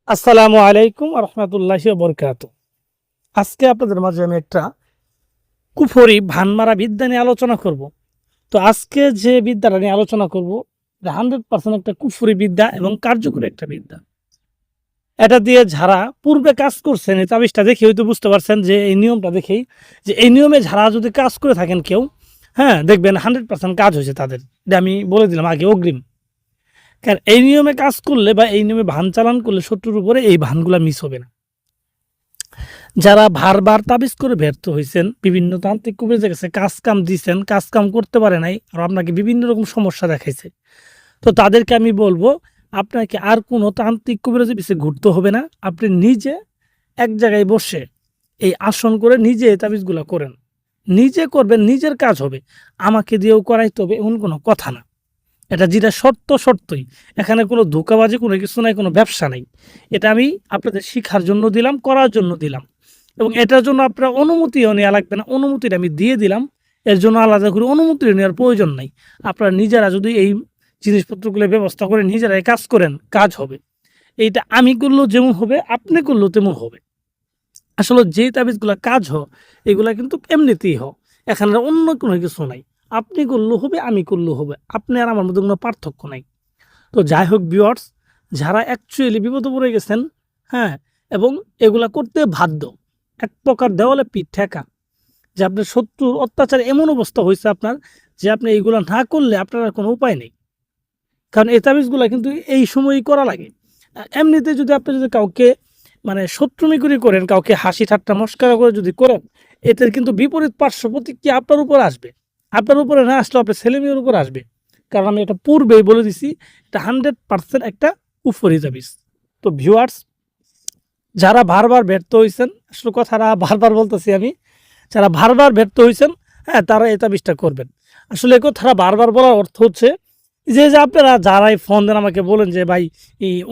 আসসালামু আলাইকুম রহমতুল্লাহি বরকাতুহু। আজকে আপনাদের মাঝে আমি একটা কুফরি ভানমারা বিদ্যা নিয়ে আলোচনা করব। তো আজকে যে বিদ্যাটা নিয়ে আলোচনা করব 100% একটা কুফরি বিদ্যা এবং কার্যকরী একটা বিদ্যা। এটা দিয়ে যারা পূর্বে কাজ করছেন এই তাবিজটা দেখে হয়তো বুঝতে পারছেন যে এই নিয়মটা দেখেই যে এই নিয়মে যারা যদি কাজ করে থাকেন কেউ, হ্যাঁ দেখবেন 100% কাজ হয়েছে তাদের। এটা আমি বলে দিলাম আগে অগ্রিম। কারণ এই নিয়মে কাজ করলে বা এই নিয়মে ভান চালান করলে শত্রুর উপরে এই ভানগুলা মিস হবে না। যারা বারবার তাবিজ করে ব্যর্থ হয়েছেন, বিভিন্ন তান্ত্রিক কবিরাজের কাছে কাজ কাম দিয়েছেন, কাজ কাম করতে পারে নাই, আর আপনাকে বিভিন্ন রকম সমস্যা দেখাইছে, তো তাদেরকে আমি বলবো আপনাকে আর কোনো তান্ত্রিক কবিরাজের পিছিয়ে ঘুরতে হবে না। আপনি নিজে এক জায়গায় বসে এই আসন করে নিজে এই তাবিজগুলো করেন, নিজে করবেন, নিজের কাজ হবে। আমাকে দিয়েও করাইতে হবে এমন কোনো কথা না। এটা যেটা সত্যই, এখানে কোনো ধোঁকাবাজি কোনো কিছু নাই, কোনো ব্যবসা নাই। এটা আমি আপনাদের শিখার জন্য দিলাম, করার জন্য দিলাম, এবং এটার জন্য আপনার অনুমতিও নেওয়া লাগবে না। অনুমতিটা আমি দিয়ে দিলাম, এর জন্য আলাদা করে অনুমতি নেওয়ার প্রয়োজন নাই। আপনারা নিজেরা যদি এই জিনিসপত্রগুলো ব্যবস্থা করে নিজেরাই কাজ করেন, কাজ হবে। এইটা আমি করলেও যেমন হবে, আপনি করলেও তেমন হবে। আসলে যে তাবিজগুলো কাজ এগুলা কিন্তু এমনিতেই এখানে অন্য কোনো কিছু নাই। আপনি করলেও হবে, আমি করলেও হবে, আপনি আর আমার মধ্যে কোনো পার্থক্য নাই। তো যাই হোক ভিউয়ার্স, যারা অ্যাকচুয়ালি বিপদে পড়ে গেছেন, হ্যাঁ, এবং এগুলা করতে বাধ্য, এক প্রকার দেওয়ালে পিঠ ঠেকা, যে আপনার শত্রুর অত্যাচার এমন অবস্থা হয়েছে আপনার, যে আপনি এইগুলা না করলে আপনার আর কোনো উপায় নেই। কারণ এই তাবিজগুলা কিন্তু এই সময়ই করা লাগে। এমনিতে যদি আপনি যদি কাউকে মানে শত্রুমি করেন, কাউকে হাসি ঠাট্টা মস্করা করে যদি করেন, এদের কিন্তু বিপরীত পার্শ্ব প্রতিক্রিয়া আপনার উপর আসবে। আপনার উপরে না আসলেও আপনার ছেলেমেয়ের উপর আসবে। কারণ আমি এটা পূর্বেই বলে দিছি, এটা 100% একটা কুফরি তাবিজ। তো ভিউয়ার্স, যারা বারবার ব্যর্থ হয়েছেন, আসলে কথাটা বারবার বলতেছি আমি, যারা বারবার ব্যর্থ হয়েছেন, হ্যাঁ, তারা এই তাবিজটা করবেন। আসলে এই কথাটা বারবার বলার অর্থ হচ্ছে যে আপনারা যারাই ফোন দেন আমাকে বলেন যে ভাই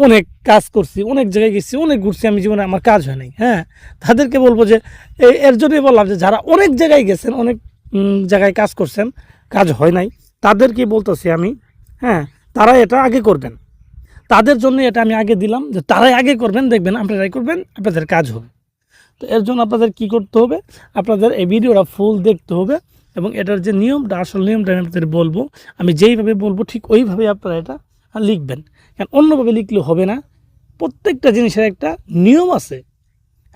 অনেক কাজ করছি, অনেক জায়গায় গেছি, অনেক ঘুরছি, আমি জীবনে আমার কাজ হয় নাই, হ্যাঁ, তাদেরকে বলবো যে এর জন্যই বললাম যে যারা অনেক জায়গায় গেছেন, অনেক জায়গায় কাজ করছেন, কাজ হয় নাই, তাদেরকে বলতেছি আমি, হ্যাঁ, তারা এটা আগে করবেন। তাদের জন্য এটা আমি আগে দিলাম যে তারাই আগে করবেন, দেখবেন আপনারাই করবেন, আপনাদের কাজ হবে। তো এর জন্য আপনাদের কি করতে হবে, আপনাদের এই ভিডিওটা ফুল দেখতে হবে, এবং এটার যে নিয়মটা, আসল নিয়মটা আমি আপনাদের বলবো। আমি যেইভাবে বলবো ঠিক ওইভাবেই আপনারা এটা লিখবেন। কারণ অন্যভাবে লিখলে হবে না। প্রত্যেকটা জিনিসের একটা নিয়ম আছে,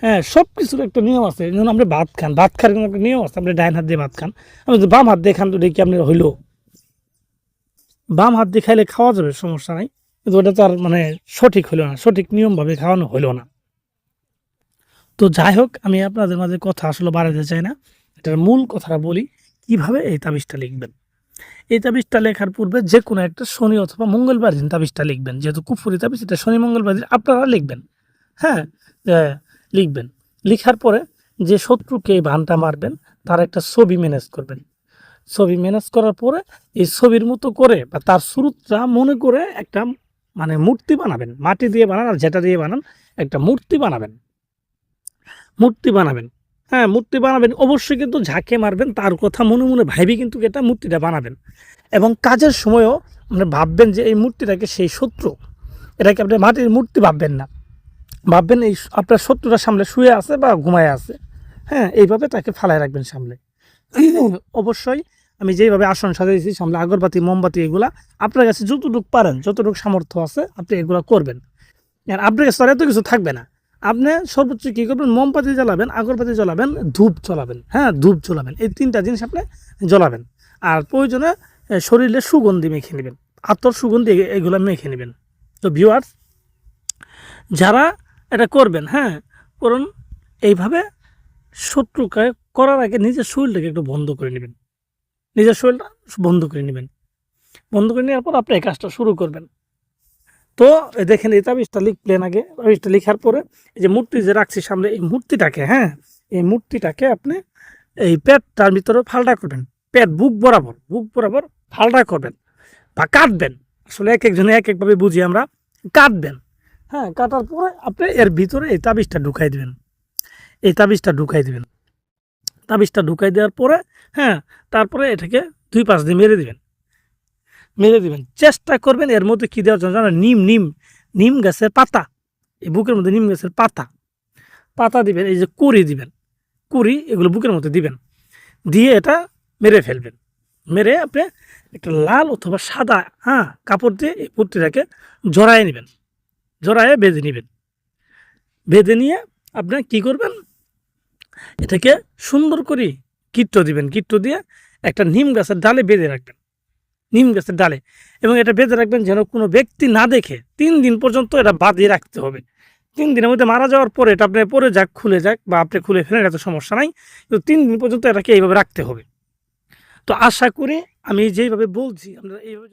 হ্যাঁ, সব কিছুর একটা নিয়ম আছে। যেমন আপনি ভাত খান, ভাত খাওয়ার কিন্তু একটা নিয়ম আছে। আপনি ডাইন হাত দিয়ে ভাত খান, আপনি যদি বাম হাত দিয়ে খান, তো দেখি আপনার হইলো, বাম হাত দিয়ে খাইলে খাওয়া যাবে, সমস্যা নাই, কিন্তু ওটা তো আর মানে সঠিক হইলো না, সঠিক নিয়মভাবে খাওয়ানো হইলো না। তো যাই হোক, আমি আপনাদের মাঝে কথা আসলে বাড়াতে চাই না, এটার মূল কথাটা বলি, কিভাবে এই তাবিজটা লিখবেন। এই তাবিজটা লেখার পূর্বে যে কোনো একটা শনি অথবা মঙ্গলবার দিন তাবিজটা লিখবেন। যেহেতু কুফুরি তাবিজ, এটা শনি মঙ্গলবার দিন আপনারা লিখবেন, হ্যাঁ, লিখবেন। লিখার পরে যে শত্রুকে এই বানটা মারবেন তার একটা ছবি ম্যানেজ করবেন। ছবি ম্যানেজ করার পরে এই ছবির মতো করে বা তার শুরুটা মনে করে একটা মানে মূর্তি বানাবেন। মাটি দিয়ে বানান আর যেটা দিয়ে বানান, একটা মূর্তি বানাবেন। মূর্তি বানাবেন, হ্যাঁ, মূর্তি বানাবেন অবশ্যই, কিন্তু ঝাঁকে মারবেন তার কথা মনে মনে ভাইবে কিন্তু এটা মূর্তিটা বানাবেন। এবং কাজের সময়ও মানে ভাববেন যে এই মূর্তিটাকে সেই শত্রু, এটাকে আপনি মাটির মূর্তি ভাববেন না, ভাববেন এই আপনার শত্রুটার সামনে শুয়ে আছে বা ঘুমায় আছে, হ্যাঁ, এইভাবে তাকে ফালায় রাখবেন সামনে। অবশ্যই আমি যেইভাবে আসন সাজাইছি, সামনে আগরবাতি মোমবাতি এগুলা আপনার কাছে যতটুকু পারেন, যতটুকু সামর্থ্য আছে আপনি এগুলো করবেন। আর আপনার কাছে আর এত কিছু থাকবে না। আপনি সর্বোচ্চ কী করবেন, মোমবাতি জ্বালাবেন, আগরবাতি জ্বালাবেন, ধূপ জ্বালাবেন, হ্যাঁ, ধূপ জ্বালাবেন, এই তিনটা জিনিস আপনি জ্বালাবেন। আর প্রয়োজনে শরীরে সুগন্ধি মেখে নেবেন, আতর সুগন্ধি এগুলো মেখে নেবেন। তো ভিউয়ার্স, যারা এটা করবেন, হ্যাঁ, করুন। এইভাবে শত্রুকে করার আগে নিজের শরীরটাকে একটু বন্ধ করে নেবেন, নিজের শরীরটা বন্ধ করে নেবেন। বন্ধ করে নেওয়ার পর আপনি এই কাজটা শুরু করবেন। তো দেখেন এই তাবিজটা লিখলেন আগে, তাবিজটা লিখার পরে এই যে মূর্তি যে রাখছি সামনে, এই মূর্তিটাকে, হ্যাঁ, এই মূর্তিটাকে আপনি এই পেটটার ভিতরে ফালটা করবেন। পেট বুক বরাবর ফালটা করবেন বা কাটবেন। আসলে এক একজনে এক একভাবে বুঝি আমরা, কাটবেন, হ্যাঁ, কাটার পরে আপনি এর ভিতরে এই তাবিজটা ঢুকাই দেবেন। এই তাবিজটা ঢুকাই দেবেন, তাবিজটা ঢুকাই দেওয়ার পরে, হ্যাঁ, তারপরে এটাকে 2-5 দিয়ে মেরে দিবেন। চেষ্টা করবেন এর মধ্যে কী দেওয়ার জন্য জানেন, নিম গাছের পাতা, এই বুকের মধ্যে নিম গাছের পাতা দিবেন, এই যে কুড়ি দিবেন, কুড়ি এগুলো বুকের মধ্যে দিবেন, দিয়ে এটা মেরে ফেলবেন। মেরে আপনি একটা লাল অথবা সাদা কাপড় দিয়ে এই পুট্টিটাকে জড়ায় নেবেন, জড়ায়ে বেঁধে নেবেন। বেঁধে নিয়ে আপনি কী করবেন, এটাকে সুন্দর করে কীট্ট দিবেন, কীট্ট দিয়ে একটা নিম গাছের ডালে বেঁধে রাখবেন, নিম গাছের ডালে, এবং এটা বেঁধে রাখবেন যেন কোনো ব্যক্তি না দেখে। 3 দিন পর্যন্ত এটা বাঁধিয়ে রাখতে হবে। 3 দিনের মধ্যে মারা যাওয়ার পরে এটা আপনি পরে যাক, খুলে যাক, বা আপনি খুলে ফেলেন, এটা তো সমস্যা নাই, কিন্তু 3 দিন পর্যন্ত এটাকে এইভাবে রাখতে হবে। তো আশা করি আমি যেইভাবে বলছি আপনারা এইভাবে